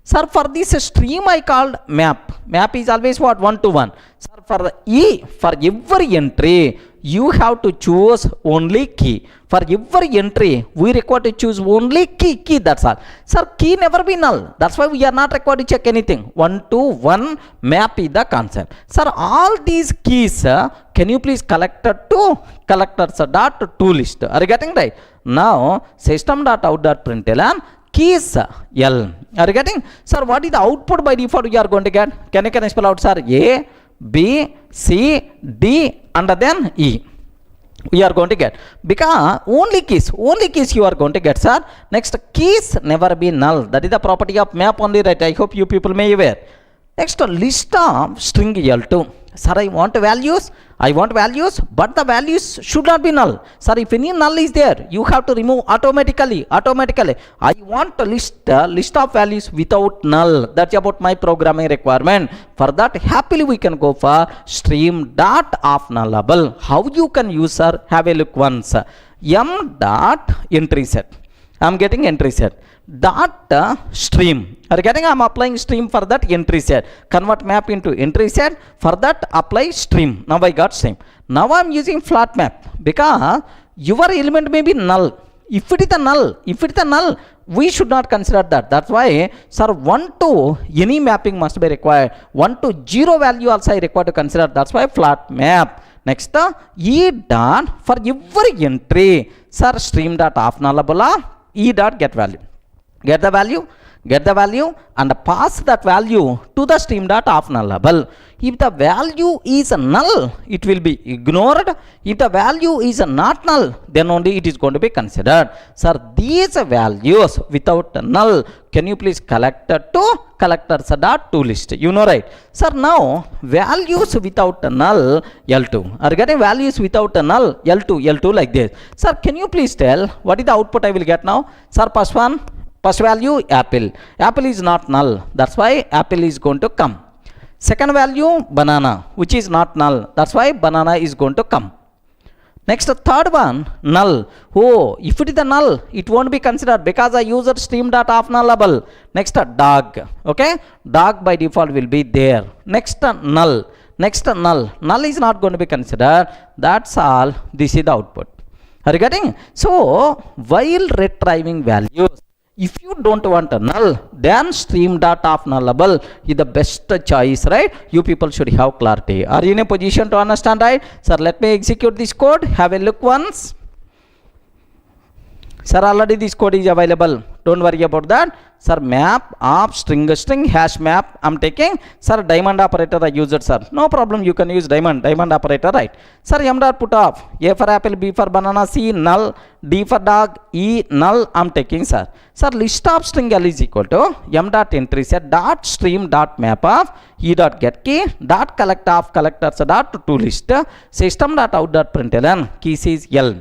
Sir, for this stream I called map. Map is always what? 1 to 1. Sir, for every entry, you have to choose only key. For every entry, we require to choose only key, that's all. Sir, key never be null. That's why we are not required to check anything. 1 to 1 map is the concept. Sir, all these keys, can you please collector to collectors dot to list. Are you getting right? Now, system.out.println keys L. Are you getting? Sir, what is the output by default you are going to get? Can you spell out, sir? A, B, C, D, and then E. We are going to get, because only keys you are going to get, sir. Next, keys never be null. That is the property of map only, right? I hope you people may aware. Next, list of string L2. Sir, I want values, but the values should not be null. Sir, if any null is there, you have to remove automatically. I want a list of values without null. That's about my programming requirement. For that, happily we can go for stream dot off nullable. How you can use, sir? Have a look once. M dot entry set. I'm getting entry set. Dot stream. Are you getting? I'm applying stream for that entry set. Convert map into entry set. For that, apply stream. Now I got stream. Now I'm using flat map because your element may be null. If it is a null, we should not consider that. That's why, sir, 1 to any mapping must be required. 1 to 0 value also I require to consider. That's why flat map. Next, E dot for every entry, sir, stream dot off nullable. E dot get value. Get the value and pass that value to the stream dot off nullable. If the value is null, it will be ignored. If the value is not null, then only it is going to be considered. Sir, these values without null, can you please collect to collectors dot to list? You know, right? Sir, now values without null L2. Are getting values without null L2 like this. Sir, can you please tell what is the output I will get now? Sir, first value apple. Apple is not null. That's why apple is going to come. Second value banana, which is not null. That's why banana is going to come. Next, third one null. Oh, if it is the null, it won't be considered because I used stream dot off nullable. Next, dog. Okay, dog by default will be there. Next, null. Null is not going to be considered. That's all. This is the output. Are you getting? So while retrieving values, if you don't want a null, then stream dot off nullable is the best choice, right? You people should have clarity. Are you in a position to understand, right? Sir, let me execute this code. Have a look once. Sir, already this code is available. Don't worry about that. Sir, map of string hash map I'm taking. Sir, diamond operator I used, sir. No problem, you can use diamond operator, right? Sir, m dot put off. A for apple, B for banana, C null, D for dog, E null I'm taking, sir. Sir, list of string L is equal to m dot entry set dot stream dot map of E dot get key dot collect of collectors dot to list system dot out dot println key is L.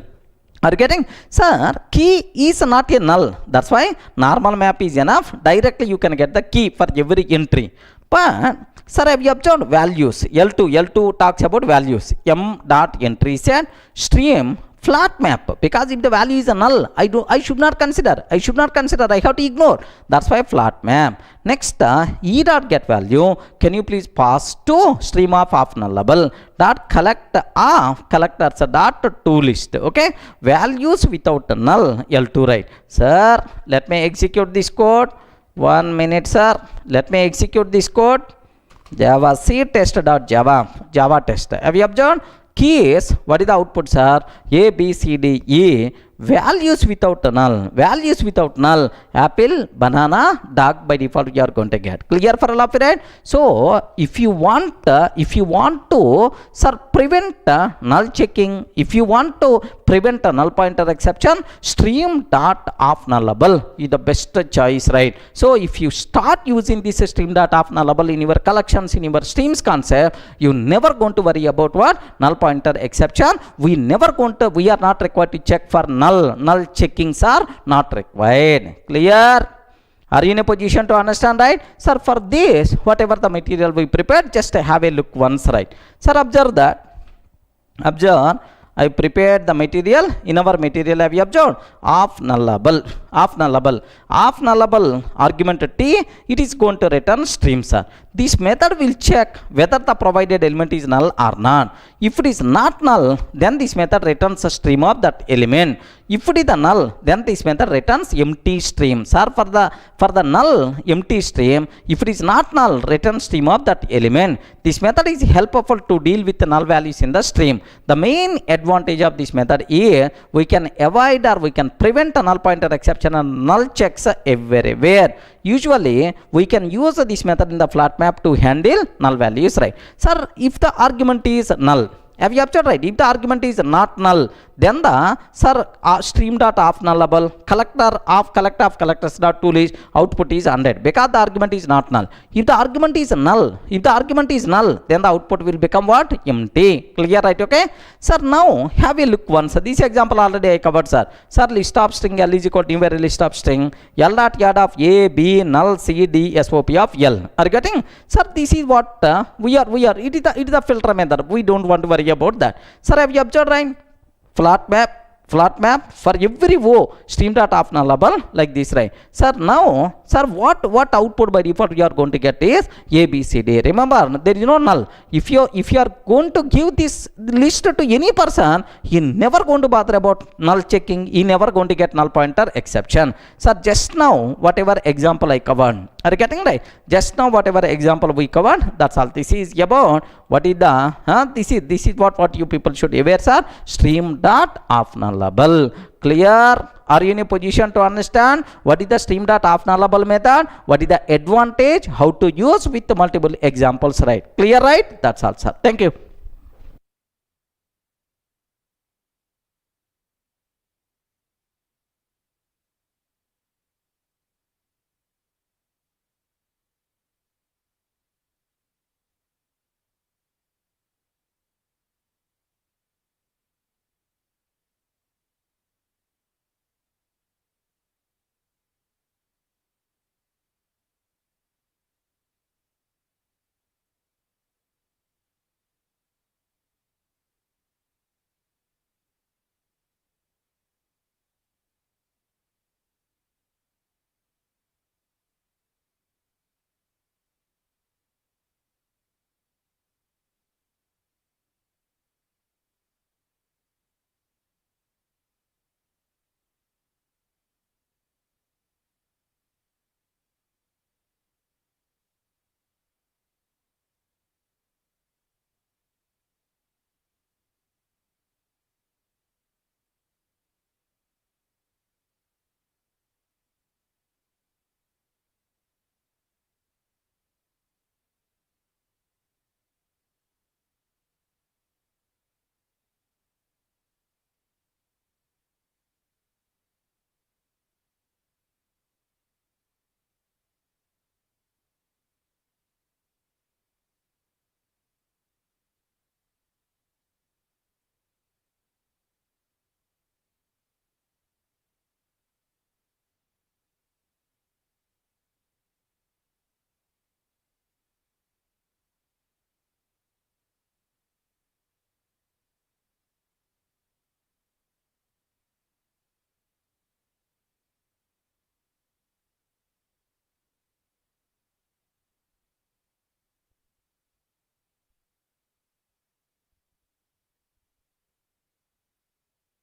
Are you getting? Sir, key is not a null. That's why normal map is enough. Directly you can get the key for every entry. But, sir, have you observed values? L2 talks about values. M dot entry set stream flat map, because if the value is a null, I should not consider. I have to ignore. That's why flat map. Next, E dot get value. Can you please pass to stream of nullable dot collect of collectors dot to list. Okay, values without null L2, right? Sir, let me execute this code. 1 minute, sir. Let me execute this code. Java C test dot Java test. Have you observed? Keys, what is the output, sir? A, B, C, D, E. Values without null. Apple, banana, dog by default you are going to get. Clear for all of you, right? So, if you want to, sir, prevent null checking, if you want to prevent a null pointer exception, stream dot of nullable is the best choice, right? So, if you start using this stream dot of nullable in your collections, in your streams concept, you never going to worry about what? Null pointer exception. We are not required to check for null checkings are not required. Clear? Are you in a position to understand, right? Sir, for this, whatever the material we prepared, just have a look once, right? Sir, observe I prepared the material. In our material, have you observed? Of nullable argument T, it is going to return stream, sir. This method will check whether the provided element is null or not. If it is not null, then this method returns a stream of that element. If it is the null, then this method returns empty stream. Sir, for the null empty stream, if it is not null, return stream of that element. This method is helpful to deal with the null values in the stream. The main advantage of this method is we can avoid or we can prevent a null pointer exception and null checks everywhere. Usually, we can use this method in the flat map to handle null values, right? Sir, if the argument is null, have you observed, right? If the argument is not null, then the stream dot of nullable collectors dot to list output is 100 because the argument is not null. If the argument is null, then the output will become what? Empty. Clear, right? Okay. Sir, now have a look once. This example already I covered, sir. Sir, list of string L is equal to numeric list of string L dot add of A, B, null, C, D, SOP of L. Are you getting? Sir, this is what we are. It is the filter method. We don't want to worry about that. Sir, have you observed, right? Flat map for every O stream dot of nullable like this, right? Sir, now, sir, what output by default you are going to get is A, B, C, D. Remember, there is no null. If you are going to give this list to any person, he never going to bother about null checking. He never going to get null pointer exception. Sir, just now whatever example I covered, are you getting, right? Just now whatever example we covered, that's all. This is about what is the this is what you people should aware, sir. Stream dot of nullable. Clear? Are you in a position to understand what is the stream dot of nullable method? What is the advantage? How to use with multiple examples, right? Clear, right? That's all, sir. Thank you.